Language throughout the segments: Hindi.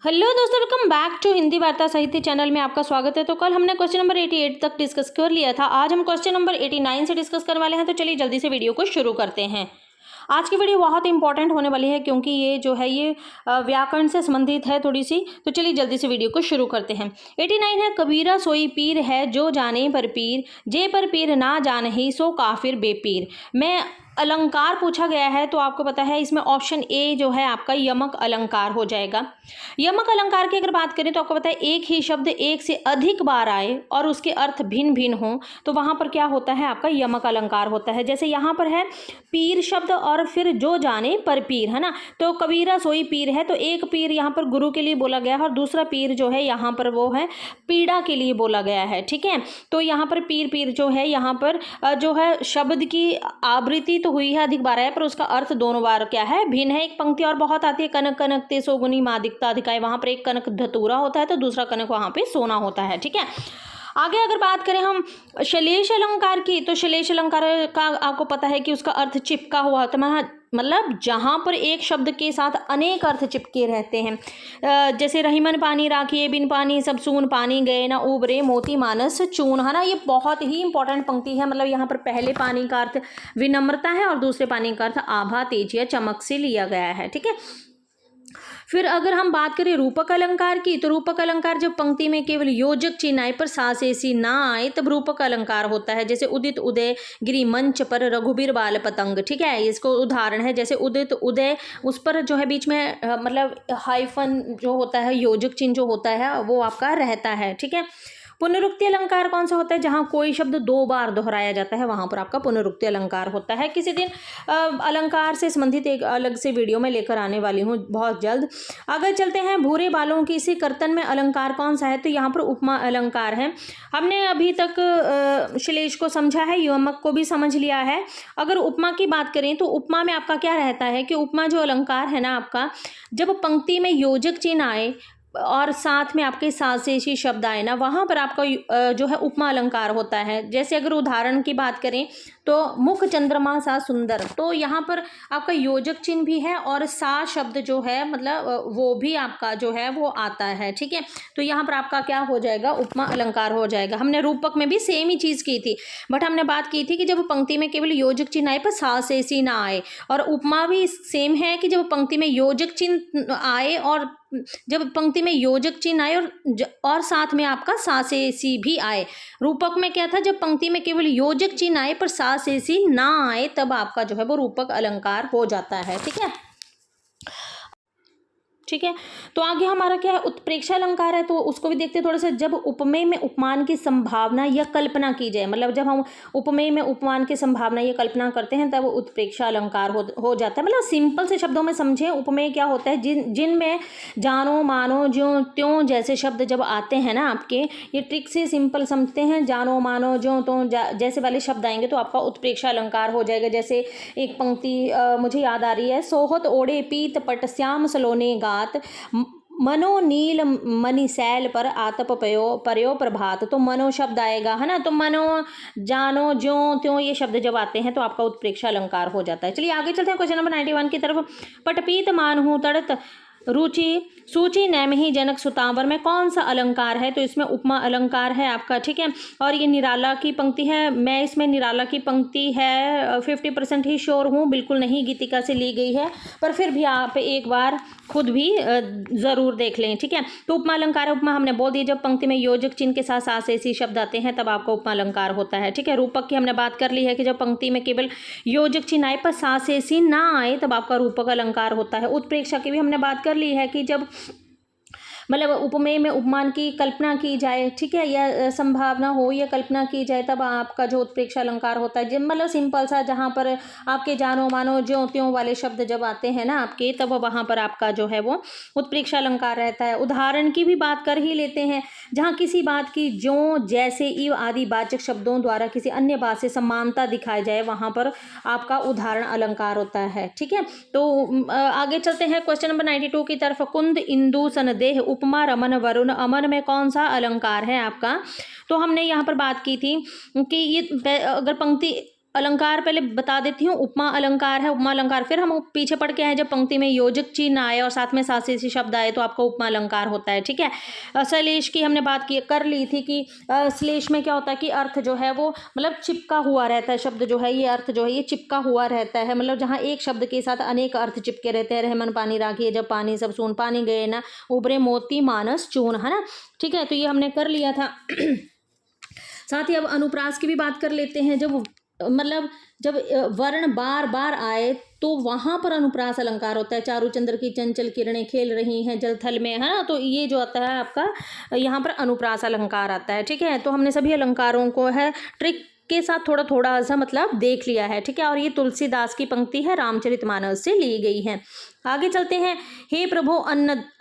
हेलो दोस्तों, वेलकम बैक टू हिंदी वार्ता साहित्य चैनल में आपका स्वागत है। तो कल हमने क्वेश्चन नंबर 88 तक डिस्कस कर लिया था। आज हम क्वेश्चन नंबर 89 से डिस्कस करने वाले हैं। तो चलिए जल्दी से वीडियो को शुरू करते हैं। आज की वीडियो बहुत इंपॉर्टेंट होने वाली है क्योंकि ये जो है ये व्याकरण से संबंधित है थोड़ी सी। तो चलिए जल्दी से वीडियो को शुरू करते हैं। 89 है, कबीरा सोई पीर है जो जाने पर पीर, जे पर पीर ना जानही सो काफिर बेपीर। मैं अलंकार पूछा गया है तो आपको पता है इसमें ऑप्शन ए जो है आपका यमक अलंकार हो जाएगा। यमक अलंकार की अगर बात करें तो आपको पता है एक ही शब्द एक से अधिक बार आए और उसके अर्थ भिन्न भिन्न हो तो वहां पर क्या होता है, आपका यमक अलंकार होता है। जैसे यहाँ पर है पीर शब्द और फिर जो जाने पर पीर, है ना। तो कबीरा सोई पीर है तो एक पीर यहाँ पर गुरु के लिए बोला गया है और दूसरा पीर जो है यहाँ पर वो है पीड़ा के लिए बोला गया है। ठीक है, तो यहाँ पर पीर पीर जो है यहाँ पर जो है शब्द की आवृत्ति तो हुई है अधिक बार है पर उसका अर्थ दोनों बार क्या है, भिन्न है। एक पंक्ति और बहुत आती है, कनक कनक ते सोगुनी मादिकता अधिकाय। वहां पर एक कनक धतूरा होता है तो दूसरा कनक वहां पे सोना होता है। ठीक है, आगे अगर बात करें हम श्लेष अलंकार की तो श्लेष अलंकार का आपको पता है कि उसका अर्थ चिपका हुआ होता है, मतलब जहां पर एक शब्द के साथ अनेक अर्थ चिपके रहते हैं। जैसे रहीमन पानी राखिए बिन पानी सब सून पानी गए ना उबरे मोती मानस चून, है ना। ये बहुत ही इंपॉर्टेंट पंक्ति है। मतलब यहाँ पर पहले पानी का अर्थ विनम्रता है और दूसरे पानी का अर्थ आभा तेज या चमक से लिया गया है। ठीक है, फिर अगर हम बात करें रूपक अलंकार की तो रूपक अलंकार जब पंक्ति में केवल योजक चिन्ह आए पर सा से सी ना आए तब रूपक अलंकार होता है। जैसे उदित उदय गिरी मंच पर रघुबीर बाल पतंग। ठीक है, इसको उदाहरण है। जैसे उदित उदय उस पर जो है बीच में मतलब हाइफन जो होता है, योजक चिन्ह जो होता है वो आपका रहता है। ठीक है, पुनरुक्ति अलंकार कौन सा होता है, जहां कोई शब्द दो बार दोहराया जाता है वहां पर आपका पुनरुक्ति अलंकार होता है। किसी दिन अलंकार से संबंधित एक अलग से वीडियो में लेकर आने वाली हूँ बहुत जल्द। अगर चलते हैं भूरे बालों की इसी कर्तन में अलंकार कौन सा है तो यहाँ पर उपमा अलंकार है। हमने अभी तक श्लेष को समझा है, यमक को भी समझ लिया है। अगर उपमा की बात करें तो उपमा में आपका क्या रहता है कि उपमा जो अलंकार है ना आपका, जब पंक्ति में योजक चिन्ह आए और साथ में आपके सासेशी शब्द आए ना वहां पर आपका जो है उपमा अलंकार होता है। जैसे अगर उदाहरण की बात करें तो मुख चंद्रमा सा सुंदर, तो यहाँ पर आपका योजक चिन्ह भी है और सा शब्द जो है मतलब वो भी आपका जो है वो आता है। ठीक है, तो यहाँ पर आपका क्या हो जाएगा, उपमा अलंकार हो जाएगा। हमने रूपक में भी सेम ही चीज की थी बट हमने बात की थी कि जब पंक्ति में केवल योजक चिन्ह आए पर सा से सी ना आए, और उपमा भी सेम है कि जब पंक्ति में योजक चिन्ह आए और जब पंक्ति में योजक चिन्ह आए और साथ में आपका सा से सी भी आए। रूपक में क्या था, जब पंक्ति में केवल योजक चिन्ह आए पर सा से सी ना आए तब आपका जो है वो रूपक अलंकार हो जाता है। ठीक है, ठीक है, तो आगे हमारा क्या है, उत्प्रेक्षा अलंकार है। तो उसको भी देखते हैं थोड़ा सा। जब उपमेय में उपमान की संभावना या कल्पना की जाए, मतलब जब हम उपमेय में उपमान की संभावना या कल्पना करते हैं तब उत्प्रेक्षा अलंकार हो जाता है। मतलब सिंपल से शब्दों में समझे, उपमेय क्या होता है, जिनमें जानो मानो ज्यों त्यों जैसे शब्द जब आते हैं ना आपके, ये ट्रिक से सिंपल समझते हैं। जानो मानो ज्यों त्यों जैसे वाले शब्द आएंगे तो आपका उत्प्रेक्षा अलंकार हो जाएगा। जैसे एक पंक्ति मुझे याद आ रही है, सोहत ओढ़े पीत पट श्याम सलोने गा मनो नील मणिशैल पर आतप पर्यो प्रभात। तो मनो शब्द आएगा, है ना। तो मनो जानो ज्यों त्यों ये शब्द जब आते हैं तो आपका उत्प्रेक्षा अलंकार हो जाता है। चलिए आगे चलते हैं क्वेश्चन नंबर 91 की तरफ। पटपीत मानहु तड़त रुचि सूची नैम ही जनक सुतावर में कौन सा अलंकार है तो इसमें उपमा अलंकार है आपका। ठीक है, और ये निराला की पंक्ति है। मैं इसमें निराला की पंक्ति है 50% ही श्योर हूँ, बिल्कुल नहीं गीतिका से ली गई है, पर फिर भी आप एक बार खुद भी जरूर देख लें। ठीक है, तो उपमा अलंकार है। उपमा हमने बोल दिया, जब पंक्ति में योजक चिन्ह के साथ सासेसी शब्द आते हैं तब आपका उपमा अलंकार होता है। ठीक है, रूपक की हमने बात कर ली है कि जब पंक्ति में केवल योजक चिन्ह आए पर सासेसी ना आए तब आपका रूपक अलंकार होता है। उत्प्रेक्षा की भी हमने बात कर ली है कि जब मतलब उपमेय में उपमान की कल्पना की जाए, ठीक है, या संभावना हो या कल्पना की जाए तब आपका जो उत्प्रेक्षा अलंकार होता है। मतलब सिंपल सा, जहाँ पर आपके जानो मानो ज्यों त्यों वाले शब्द जब आते हैं ना आपके, तब वहाँ पर आपका जो है वो उत्प्रेक्षा अलंकार रहता है। उदाहरण की भी बात कर ही लेते हैं, जहाँ किसी बात की ज्यों जैसे इव आदि वाचक शब्दों द्वारा किसी अन्य बात से समानता दिखाई जाए वहाँ पर आपका उदाहरण अलंकार होता है। ठीक है, तो आगे चलते हैं क्वेश्चन नंबर 92 की तरफ। कुंद इंदु सनदेह उपमा रमन वरुण अमन में कौन सा अलंकार है आपका। तो हमने यहाँ पर बात की थी कि ये अगर पंक्ति अलंकार पहले बता देती हूँ। उपमा अलंकार है, उपमा अलंकार। फिर हम पीछे पढ़ के आए, जब पंक्ति में योजक चिन्ह आए और साथ में सासेसी शब्द आए तो आपका उपमा अलंकार होता है, ठीक है। श्लेष की हमने बात की कर ली थी कि श्लेष में क्या होता है कि अर्थ जो है वो मतलब चिपका हुआ रहता है। शब्द जो है ये अर्थ जो है ये चिपका हुआ रहता है, मतलब जहाँ एक शब्द के साथ अनेक अर्थ चिपके रहते हैं। रहमन पानी राखिए, जब पानी सब सून पानी गए ना, उबरे मोती मानस चून, है ना, ठीक है। तो ये हमने कर लिया था। साथ ही अब अनुप्रास की भी बात कर लेते हैं। जब मतलब जब वर्ण बार बार आए तो वहां पर अनुप्रास अलंकार होता है। चारू चंद्र की चंचल किरणें खेल रही हैं जल थल में, है ना, तो ये जो आता है आपका यहाँ पर अनुप्रास अलंकार आता है, ठीक है। तो हमने सभी अलंकारों को है ट्रिक के साथ थोड़ा थोड़ा सा मतलब देख लिया है, ठीक है। और ये तुलसीदास की पंक्ति है, रामचरितमानस से ली गई है। आगे चलते हैं। हे प्रभु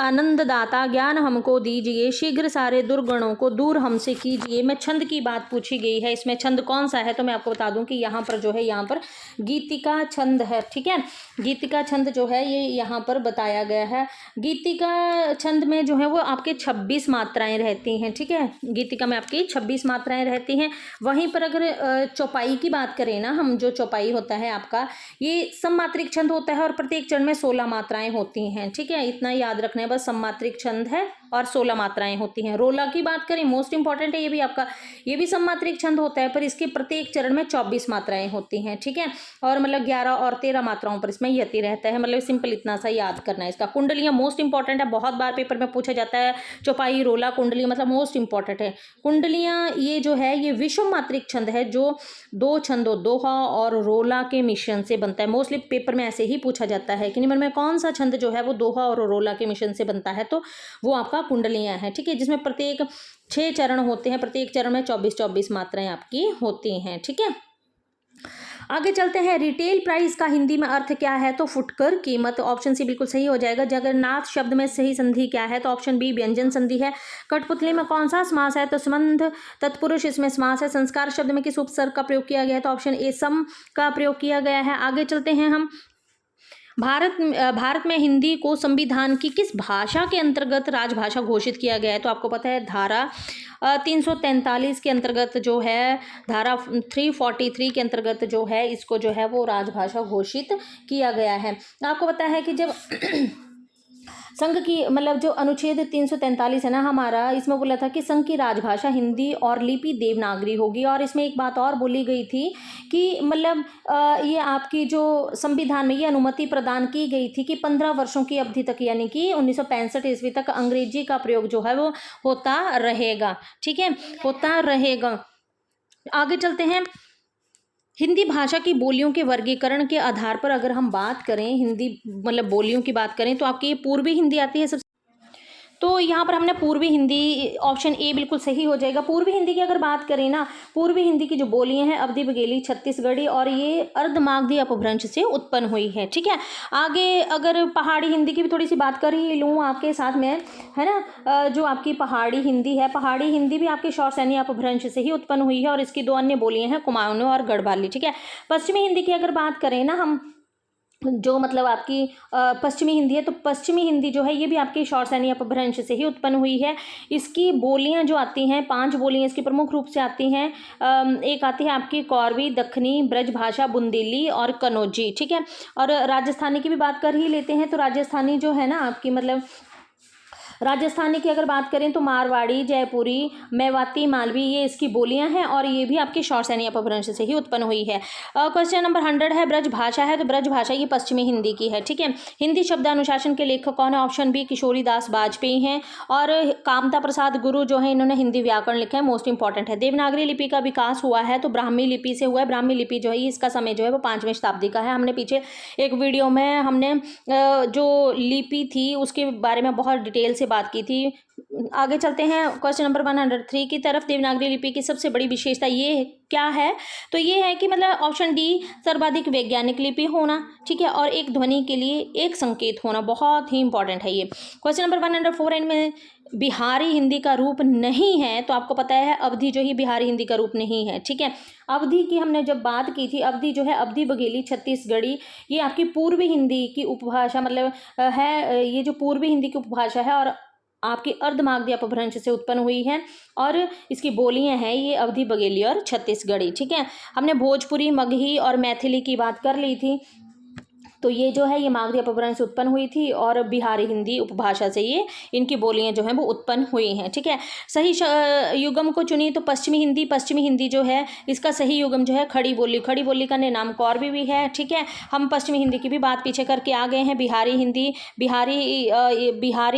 आनंद दाता, ज्ञान हमको दीजिए, शीघ्र सारे दुर्गुणों को दूर हमसे कीजिए। मैं छंद की बात पूछी गई है, इसमें छंद कौन सा है तो मैं आपको बता दूं कि यहाँ पर जो है यहाँ पर गीतिका छंद है, ठीक है। गीतिका छंद जो है ये यहाँ पर बताया गया है। गीतिका छंद में जो है वो आपके 26 मात्राएं रहती हैं, ठीक है। गीतिका में आपकी 26 मात्राएं रहती हैं। वहीं पर अगर चौपाई की बात करें ना हम, जो चौपाई होता है आपका ये सममात्रिक छंद होता है और प्रत्येक चरण में 16 मात्राएं होती हैं, ठीक है। इतना याद रखना है बस, सममात्रिक छंद है और 16 मात्राएं होती हैं। रोला की बात करें, मोस्ट इंपॉर्टेंट है ये भी आपका, ये भी सममात्रिक छंद होता है पर इसके प्रत्येक चरण में 24 मात्राएं होती हैं, ठीक है। और मतलब 11 और 13 मात्राओं पर इसमें यति रहता है, मतलब सिंपल इतना सा याद करना है इसका। कुंडलियां मोस्ट इंपॉर्टेंट है, बहुत बार पेपर में पूछा जाता है। चौपाई, रोला, कुंडली मतलब मोस्ट इंपॉर्टेंट है। कुंडलियां ये जो है ये विषम मात्रिक छंद है जो दो छंदों दोहा और रोला के मिश्रण से बनता है। मोस्टली पेपर में ऐसे ही पूछा जाता है कि निम्न में कौन सा छंद जो है वो दोहा और रोला के मिश्रण से बनता है, तो वो आपका कुंडलियां हैं, ठीक है। जिसमें प्रत्येक 6 चरण होते हैं, प्रत्येक चरण में 24 मात्राएं आपकी होती हैं, ठीक है। आगे चलते हैं। रिटेल प्राइस का हिंदी में अर्थ क्या है तो फुटकर कीमत, ऑप्शन सी बिल्कुल सही हो जाएगा। जगन्नाथ शब्द में सही संधि क्या है तो ऑप्शन बी व्यंजन संधि है। कठपुतली में कौन सा समास है तो संबंध तत्पुरुष इसमें समास है। संस्कार शब्द में किस उपसर्ग का प्रयोग किया गया है तो ऑप्शन ए सम का प्रयोग किया गया है। आगे चलते हैं हम। भारत में हिंदी को संविधान की किस भाषा के अंतर्गत राजभाषा घोषित किया गया है तो आपको पता है धारा 343 के अंतर्गत जो है, धारा 343 के अंतर्गत जो है इसको जो है वो राजभाषा घोषित किया गया है। आपको पता है कि जब संघ की मतलब जो अनुच्छेद 343 है ना हमारा, इसमें बोला था कि संघ की राजभाषा हिंदी और लिपि देवनागरी होगी। और इसमें एक बात और बोली गई थी कि मतलब ये आपकी जो संविधान में ये अनुमति प्रदान की गई थी कि 15 वर्षों की अवधि तक यानी कि 1965 ईस्वी तक अंग्रेजी का प्रयोग जो है वो होता रहेगा, ठीक है, होता रहेगा। आगे चलते हैं। हिंदी भाषा की बोलियों के वर्गीकरण के आधार पर अगर हम बात करें, हिंदी मतलब बोलियों की बात करें तो आपकी ये पूर्वी हिंदी आती है सबसे, तो यहाँ पर हमने पूर्वी हिंदी, ऑप्शन ए बिल्कुल सही हो जाएगा। पूर्वी हिंदी की अगर बात करें ना, पूर्वी हिंदी की जो बोलियां हैं अवधी, बघेली, छत्तीसगढ़ी और ये अर्धमागधी अपभ्रंश से उत्पन्न हुई है, ठीक है। आगे अगर पहाड़ी हिंदी की भी थोड़ी सी बात कर ही लूँ आपके साथ में, है ना, जो आपकी पहाड़ी हिंदी है, पहाड़ी हिंदी भी आपके शौरसैनी अपभ्रंश से ही उत्पन्न हुई है और इसकी 2 अन्य बोलियां हैं कुमाऊनी और गढ़वाली, ठीक है। पश्चिमी हिंदी की अगर बात करें ना हम, जो मतलब आपकी पश्चिमी हिंदी है, तो पश्चिमी हिंदी जो है ये भी आपकी शौरसैनी अपभ्रंश से ही उत्पन्न हुई है। इसकी बोलियां जो आती हैं 5 बोलियां इसकी प्रमुख रूप से आती हैं। एक आती है आपकी कौरवी, दखनी, ब्रजभाषा, बुंदेली और कनौजी, ठीक है। और राजस्थानी की भी बात कर ही लेते हैं। तो राजस्थानी जो है ना आपकी मतलब राजस्थानी की अगर बात करें तो मारवाड़ी, जयपुरी, मेवाती, मालवी ये इसकी बोलियां हैं और ये भी आपकी शौरसैनी अपभ्रंश से ही उत्पन्न हुई है। क्वेश्चन नंबर 100 है ब्रजभाषा है, तो ब्रजभाषा ये पश्चिमी हिंदी की है, ठीक है। हिंदी शब्द अनुशासन के लेखक कौन है? ऑप्शन बी किशोरी दास बाजपेयी हैं। और कामता प्रसाद गुरु जो है इन्होंने हिंदी व्याकरण लिखा है, मोस्ट इंपॉर्टेंट है। देवनागरी लिपि का विकास हुआ है तो ब्राह्मी लिपि से हुआ है। ब्राह्मी लिपि जो है इसका समय जो है वो 5वीं शताब्दी का है। हमने पीछे एक वीडियो में हमने जो लिपि थी उसके बारे में बहुत डिटेल से बात की थी। आगे चलते हैं क्वेश्चन नंबर 103 की तरफ। देवनागरी लिपि की सबसे बड़ी विशेषता ये क्या है? तो ये है कि मतलब ऑप्शन डी सर्वाधिक वैज्ञानिक लिपि होना, ठीक है, और एक ध्वनि के लिए एक संकेत होना, बहुत ही इंपॉर्टेंट है ये। क्वेश्चन नंबर 104 इनमें बिहारी हिंदी का रूप नहीं है, तो आपको पता है अवधी जो ही बिहारी हिंदी का रूप नहीं है, ठीक है। अवधी की हमने जब बात की थी, अवधी जो है अवधी, बघेली, छत्तीसगढ़ी ये आपकी पूर्वी हिंदी की उपभाषा मतलब है, ये जो पूर्वी हिंदी की उपभाषा है और आपकी अर्धमागधी अपभ्रंश से उत्पन्न हुई है और इसकी बोलियां हैं ये अवधी, बघेली और छत्तीसगढ़ी। ठीक है, हमने भोजपुरी, मगही और मैथिली की बात कर ली थी। तो ये जो है ये मागधी अपभ्रंश से उत्पन्न हुई थी और बिहारी हिंदी उपभाषा से ये इनकी बोलियां जो हैं वो उत्पन्न हुई हैं। ठीक है, सही युगम को चुनी तो पश्चिमी हिंदी जो है इसका सही युगम जो है खड़ी बोली। खड़ी बोली का नाम कौरवी भी है। ठीक है, हम पश्चिमी हिंदी की भी बात पीछे करके आ गए हैं। बिहारी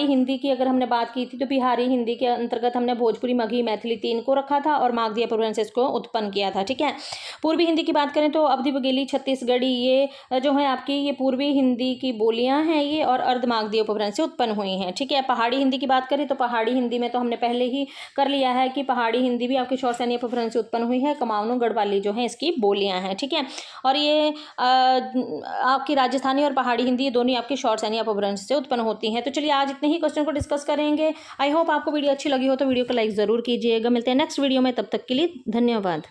हिंदी की अगर हमने बात की थी तो बिहारी हिंदी के अंतर्गत हमने भोजपुरी, मगही, मैथिली 3 को रखा था और मागधी अपभ्रंश से इसको उत्पन्न किया था। ठीक है, पूर्वी हिंदी की बात करें तो अवधी, बघेली, छत्तीसगढ़ी ये जो है आपकी ये पूर्वी हिंदी की बोलियां हैं ये और अर्धमागधी उपभ्रंश से उत्पन्न हुई हैं। ठीक है, पहाड़ी हिंदी की बात करें तो पहाड़ी हिंदी में तो हमने पहले ही कर लिया है कि पहाड़ी हिंदी भी आपकी शौरसेनी अपभ्रंश से उत्पन्न हुई है। कुमाऊनी, गढ़वाली जो है इसकी बोलियां हैं। ठीक है, और ये आपकी राजस्थानी और पहाड़ी हिंदी ये दोनों आपकी शौरसेनी अपभ्रंश से उत्पन्न होती हैं। तो चलिए आज इतने ही क्वेश्चन को डिस्कस करेंगे। आई होप आपको वीडियो अच्छी लगी हो तो वीडियो को लाइक जरूर कीजिएगा। मिलते हैं नेक्स्ट वीडियो में, तब तक के लिए धन्यवाद।